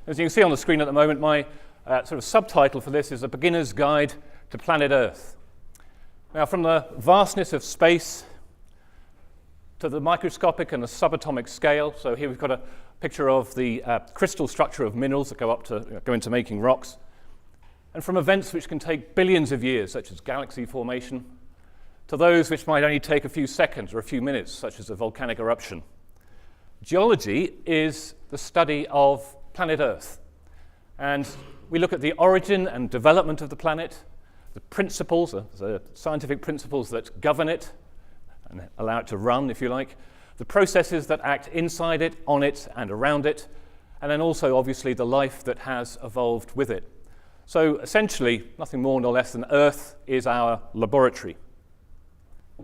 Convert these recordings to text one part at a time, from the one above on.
As you can see on the screen at the moment, my sort of subtitle for this is A Beginner's Guide to Planet Earth. Now, from the vastness of space to the microscopic and the subatomic scale, so here we've got a picture of the crystal structure of minerals that go into making rocks, and from events which can take billions of years, such as galaxy formation, to those which might only take a few seconds or a few minutes, such as a volcanic eruption. Geology is the study of planet Earth, and we look at the origin and development of the planet, the principles, the scientific principles that govern it and allow it to run, if you like, the processes that act inside it, on it, and around it, and then also, obviously, the life that has evolved with it. So essentially, nothing more nor less than Earth is our laboratory.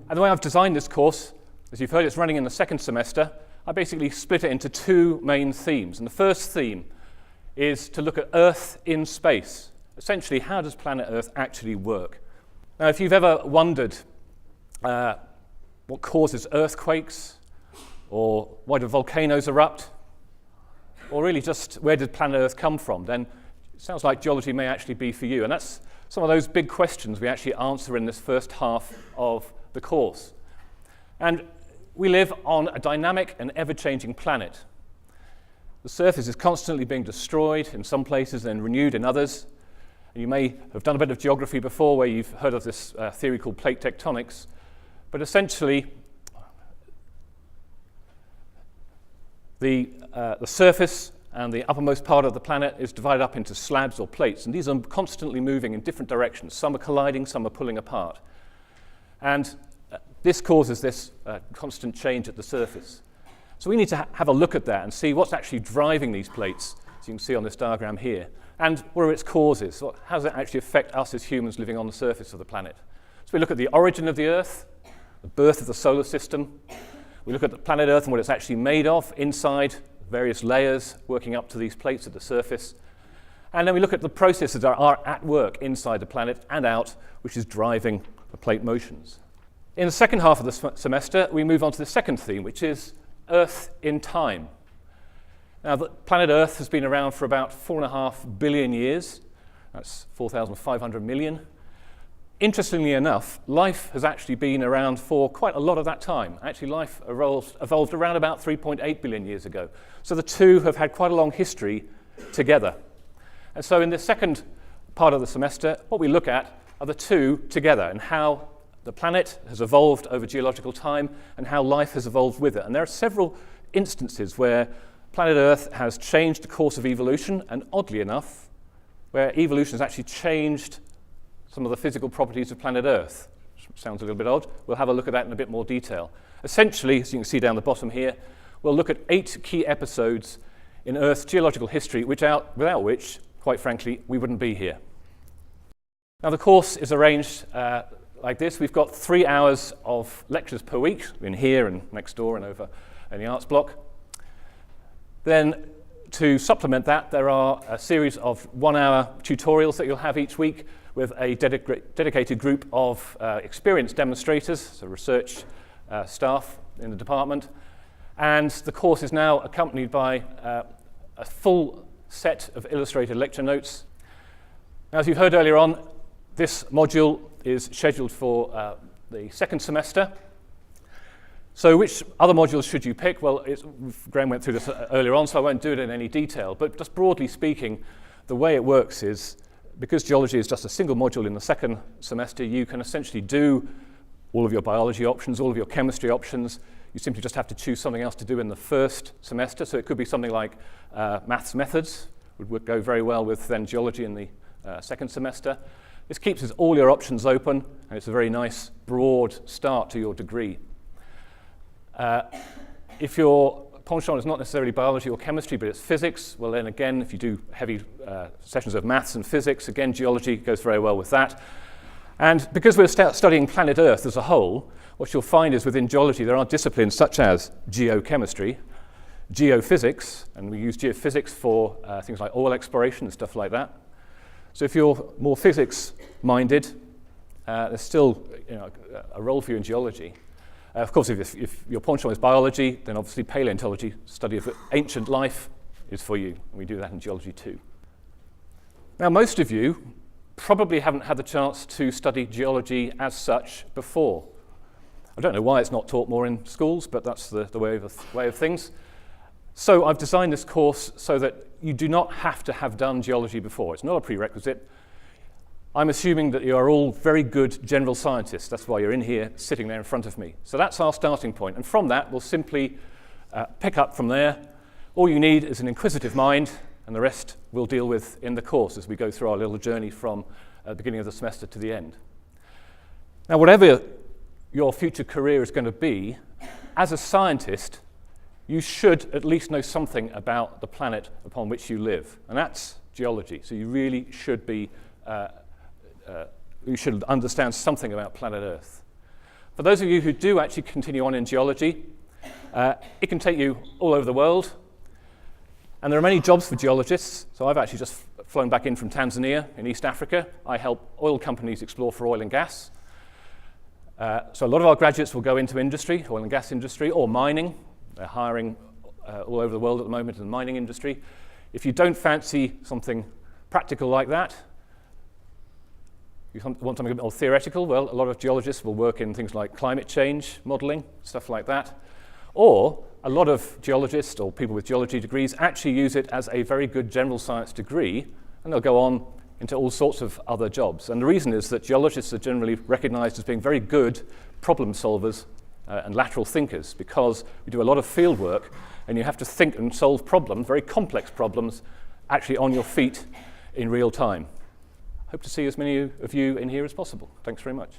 And the way I've designed this course, as you've heard, it's running in the second semester. I basically split it into two main themes. And the first theme is to look at Earth in space. Essentially, how does planet Earth actually work? Now, if you've ever wondered what causes earthquakes, or why do volcanoes erupt, or really just where did planet Earth come from, then it sounds like geology may actually be for you. And that's some of those big questions we actually answer in this first half of the course. And we live on a dynamic and ever-changing planet. The surface is constantly being destroyed in some places and renewed in others. And you may have done a bit of geography before where you've heard of this theory called plate tectonics. But essentially, the surface and the uppermost part of the planet is divided up into slabs or plates. And these are constantly moving in different directions. Some are colliding, some are pulling apart. And this causes this constant change at the surface. So we need to have a look at that and see what's actually driving these plates, as you can see on this diagram here, and what are its causes. How does it actually affect us as humans living on the surface of the planet? So we look at the origin of the Earth, the birth of the solar system. We look at the planet Earth and what it's actually made of inside various layers working up to these plates at the surface. And then we look at the processes that are at work inside the planet and out, which is driving the plate motions. In the second half of the semester, we move on to the second theme, which is Earth in time. Now, the planet Earth has been around for about 4.5 billion years. That's 4,500 million. Interestingly enough, life has actually been around for quite a lot of that time. Actually, life evolved around about 3.8 billion years ago. So the two have had quite a long history together. And so in the second part of the semester, what we look at are the two together and how the planet has evolved over geological time and how life has evolved with it. And there are several instances where planet Earth has changed the course of evolution, and oddly enough, where evolution has actually changed some of the physical properties of planet Earth. Sounds a little bit odd. We'll have a look at that in a bit more detail. Essentially, as you can see down the bottom here, we'll look at 8 key episodes in Earth's geological history, without which, quite frankly, we wouldn't be here. Now, the course is arranged like this. We've got 3 hours of lectures per week in here and next door and over in the arts block. Then, to supplement that, there are a series of 1-hour tutorials that you'll have each week with a dedicated group of experienced demonstrators, so research staff in the department. And the course is now accompanied by a full set of illustrated lecture notes. Now, as you've heard earlier on, this module is scheduled for the second semester. So which other modules should you pick? Well, Graham went through this earlier on, so I won't do it in any detail. But just broadly speaking, the way it works is, because geology is just a single module in the second semester, you can essentially do all of your biology options, all of your chemistry options. You simply just have to choose something else to do in the first semester. So it could be something like maths methods, would go very well with then geology in the second semester. This keeps all your options open, and it's a very nice, broad start to your degree. If your penchant is not necessarily biology or chemistry, but it's physics, well then again, if you do heavy sessions of maths and physics, again, geology goes very well with that. And because we're studying planet Earth as a whole, what you'll find is within geology there are disciplines such as geochemistry, geophysics, and we use geophysics for things like oil exploration and stuff like that. So if you're more physics-minded, there's still a role for you in geology. Of course, if your penchant is biology, then obviously paleontology, study of ancient life, is for you. And we do that in geology too. Now, most of you probably haven't had the chance to study geology as such before. I don't know why it's not taught more in schools, but that's the way of things. So I've designed this course so that you do not have to have done geology before. It's not a prerequisite. I'm assuming that you are all very good general scientists. That's why you're in here sitting there in front of me. So that's our starting point. And from that, we'll simply pick up from there. All you need is an inquisitive mind, and the rest we'll deal with in the course as we go through our little journey from the beginning of the semester to the end. Now, whatever your future career is going to be, as a scientist, you should at least know something about the planet upon which you live, and that's geology. So you really should be, you should understand something about planet Earth. For those of you who do actually continue on in geology, it can take you all over the world, and there are many jobs for geologists. So I've actually just flown back in from Tanzania in East Africa. I help oil companies explore for oil and gas. So a lot of our graduates will go into industry, oil and gas industry, or mining. They're hiring all over the world at the moment in the mining industry. If you don't fancy something practical like that, you want something a bit more theoretical, well, a lot of geologists will work in things like climate change modeling, stuff like that. Or a lot of geologists or people with geology degrees actually use it as a very good general science degree, and they'll go on into all sorts of other jobs. And the reason is that geologists are generally recognized as being very good problem solvers and lateral thinkers, because we do a lot of field work and you have to think and solve problems, very complex problems, actually on your feet in real time. Hope to see as many of you in here as possible. Thanks very much.